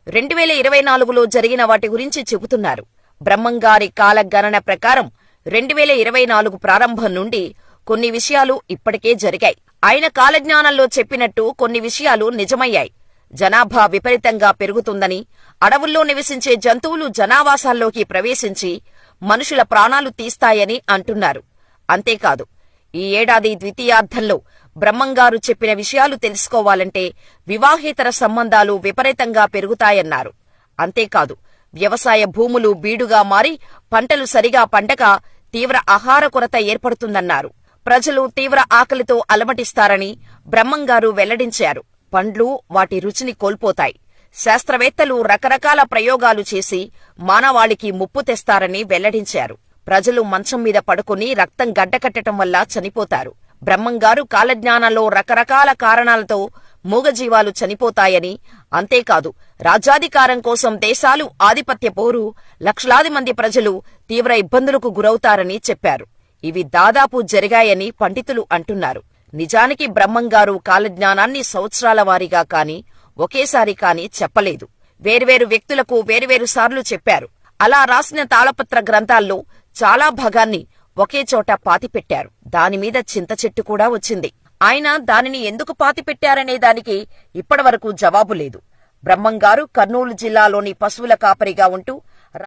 2024లో జరిగిన వాటి గురించి చెబుతున్నారు. బ్రహ్మంగారి కాలగణన ప్రకారం 2024 ప్రారంభం నుండి కొన్ని విషయాలు ఇప్పటికే జరిగాయి. ఆయన కాలజ్ఞానంలో చెప్పినట్టు కొన్ని విషయాలు నిజమయ్యాయి. జనాభా విపరీతంగా పెరుగుతుందని, అడవుల్లో నివసించే జంతువులు జనావాసాల్లోకి ప్రవేశించి మనుషుల ప్రాణాలు తీస్తాయని అంటున్నారు. అంతేకాదు, ఈ ఏడాది ద్వితీయార్థంలో బ్రహ్మంగారు చెప్పిన విషయాలు తెలుసుకోవాలంటే వివాహేతర సంబంధాలు విపరీతంగా పెరుగుతాయన్నారు. అంతేకాదు, వ్యవసాయ భూములు బీడుగా మారి పంటలు సరిగా పండక తీవ్ర ఆహార కొరత ఏర్పడుతుందన్నారు. ప్రజలు తీవ్ర ఆకలితో అలమటిస్తారని బ్రహ్మంగారు వెల్లడించారు. పండ్లు వాటి రుచిని కోల్పోతాయి. శాస్త్రవేత్తలు రకరకాల ప్రయోగాలు చేసి మానవాళికి ముప్పు తెస్తారని వెల్లడించారు. ప్రజలు మంచం మీద పడుకుని రక్తం గడ్డకట్టడం వల్ల చనిపోతారు. బ్రహ్మంగారు కాలజ్ఞానంలో రకరకాల కారణాలతో మూగజీవాలు చనిపోతాయని, అంతేకాదు రాజ్యాధికారం కోసం దేశాలు ఆధిపత్య పోరు, లక్షలాది మంది ప్రజలు తీవ్ర ఇబ్బందులకు గురవుతారని చెప్పారు. ఇవి దాదాపు జరిగాయని పండితులు అంటున్నారు. నిజానికి బ్రహ్మంగారు కాలజ్ఞానాన్ని సంవత్సరాల వారీగా కాని ఒకేసారి కాని చెప్పలేదు. వేర్వేరు వ్యక్తులకు వేర్వేరు సార్లు చెప్పారు. అలా రాసిన తాళపత్ర గ్రంథాల్లో చాలా భాగాన్ని ఒకే చోట పాతిపెట్టారు. దానిమీద చింత చెట్టు కూడా వచ్చింది. ఆయన దానిని ఎందుకు పాతిపెట్టారనే దానికి ఇప్పటివరకు జవాబు లేదు. బ్రహ్మంగారు కర్నూలు జిల్లాలోని పశువుల కాపరిగా ఉంటూ